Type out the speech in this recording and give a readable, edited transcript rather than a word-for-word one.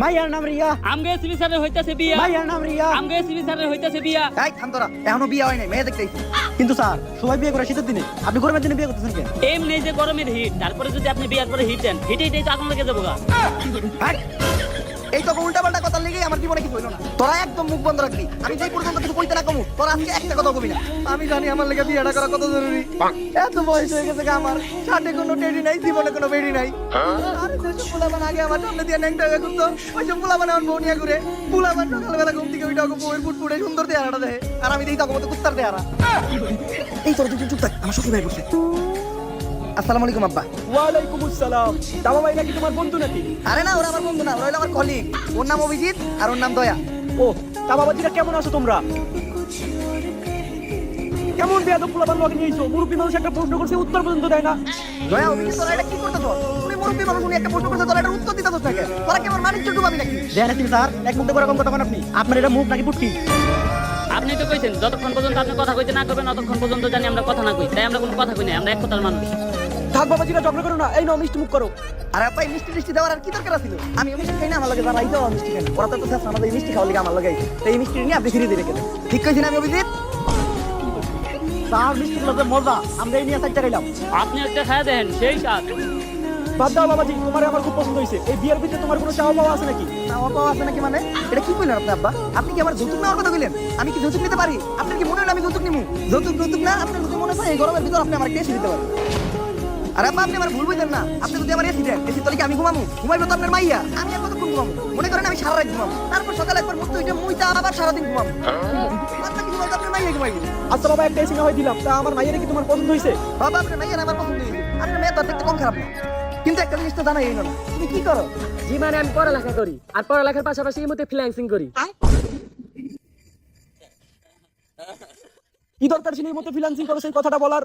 মাইয়ার নাম রিয়া। আমগে এসপি স্যারের হইতাছে বিয়া। মাইয়ার নাম রিয়া। আমগে এসপি স্যারের হইতাছে বিয়া। এই থাম তোরা, এখনো বিয়ে হয় নাই, মেয়ে দেখতেই। কিন্তু স্যার সবাই বিয়ে করে শীতের দিনে, আপনি গরমের দিনে বিয়ে করতেছেন কেন? এমনি যে গরমের হিট, তারপরে যদি আপনি বিয়ার পরে হিট দেন, হিটেই তো আগুন লেগে যাবো গা। হাট! এই তো উল্টা পাল্টা কথা লেগেই আমার জীবনে কিছু হইলো না। তোরা একদম মুখ বন্ধ রাখবি, আমি যেই পর্যন্ত কিছু কইতে না কমু তোরা আজকে একটা কথা কবি না। আমি জানি আমার লেগে বিয়েটা করা কত জরুরি। এত বয়স হয়ে গেছে আমার, সাথে কোনো টেডি নাই, জীবনে কোনো বেডি নাই। আরে যেসব পোলাপান আগে আমার সামনে দিয়ে ন্যাংটা হয়ে ঘুরতো, ওইসব পোলাপান আমার বউ নিয়ে ঘুরে। পোলাপান সকালবেলা ঘুম থেকে ওইটা বউয়ের ফুটফুটে সুন্দর চেহারাটা দেখে, আর আমি দেখি তখন মতো কুত্তার চেহারা। এই তোরা তুই চুপ থাক, আমার শ্বশুর ভাই বসে। আসসালামু আলাইকুম আব্বা। ওয়ালাইকুম আসসালাম। দামা ভাই নাকি তোমার বন্ধু নাকি? আরে না, ওরা আমার বন্ধু না, ওরা হলো আমার কলিগ। ওর নাম অভিজিৎ আর ওর নাম দয়া। ও তা বাবাজিরা কেমন আছো তোমরা? কেমন বেয়াদব পোলাপান লগে নিয়েছো? মুরব্বী মানুষ একটা প্রশ্ন করছে উত্তর পর্যন্ত দেয় না। দয়া অভিজিৎ, তোরা এটা কি করতেছ? তুমি মুরব্বী মানুষ, উনি একটা প্রশ্ন করছে, তোরা এটার উত্তর দিতেছ নাকি? তোরা কি আমার মানিজ্য ডুবাবি নাকি? দেন আছি স্যার, এক মুখ করে কম কথা আপনি। আপনার এটা মুখ নাকি পুটকি? আপনি তো কইছেন যতক্ষণ পর্যন্ত আপনি কথা কইতে না করবেন ততক্ষণ পর্যন্ত জানি আমরা কথা না কই, তাই আমরা কোনো কথা কই না, আমরা এক কথার মানুষ। থাক বাবাজিরা ঝগড়া করো না, এই নাও মিষ্টি মুখ করো। আরে আপা, এই মিষ্টি মিষ্টি দেওয়ার আর কি দরকার ছিল? আমি মিষ্টি খাই না, আমার লগে যারা আইতো মিষ্টি খাই না। ওরা তো স্যার আমাদের মিষ্টি খাওয়ার লিগে আমার লগে আইছে। তো এই মিষ্টি নিয়ে আপনি ফিরিয়ে দিয়ে রেখে দেন। ঠিক কইছি না আমি অভিজিৎ? স্যার মিষ্টি গুলোতে মজা, আমরা এই নিয়ে চাইতে গেলাম। আপনি একটা খায়া দেন, সেই স্বাদ। বাদ দাও বাবাজি, তোমার আমার খুব পছন্দ হয়েছে। এই বিয়ের ভিতরে তোমার কোনো চাওয়া পাওয়া আছে নাকি? না, অপা আছে নাকি মানে? এটা কি কইলেন আপনি আব্বা? আপনি কি আমার যৌতুক নেওয়ার কথা কইলেন? আমি কি যৌতুক নিতে পারি? আপনার কি মনে হয় আমি যৌতুক নিমু? যৌতুক যৌতুক না, আপনার যদি মনে হয় এই গরমের ভিতর আপনি আমার এসি দিতে পারেন। আরে আব্বা, আপনি আমার ভুল বুঝলেন না। আপনি যদি আমার এসি দেন, এসি তলে কি আমি ঘুমামু? ঘুমাইবো তো আপনার মাইয়া। আমি আর কতক্ষণ ঘুমামু? মনে করেন আমি সারা রাত ঘুমামু, তারপর সকালে একবার মুখ ধুইটা মুইতা আবার সারাদিন ঘুমামু। আপনার কি ঘুমাইতে আপনার মাইয়া ঘুমাইবো? আচ্ছা বাবা, একটা এসি না হয় দিলাম, তা আমার মাইয়ের কি তোমার পছন্দ হয়েছে? বাবা, আপনার মাইয়া আমার পছন্দ হয়েছে। আপনার মেয়ে তো আর দেখতে কম খারাপ না, কিন্তু একটা জিনিস তো জানাই না, তুমি কি করো? জি মানে আমি পড়ালেখা করি, আর পড়ালেখার পাশাপাশি এই মধ্যে ফ্রিল্যান্সিং করি। কি দরকার ছিল এই মতো ফ্রিল্যান্সিং করো সেই কথাটা বলার?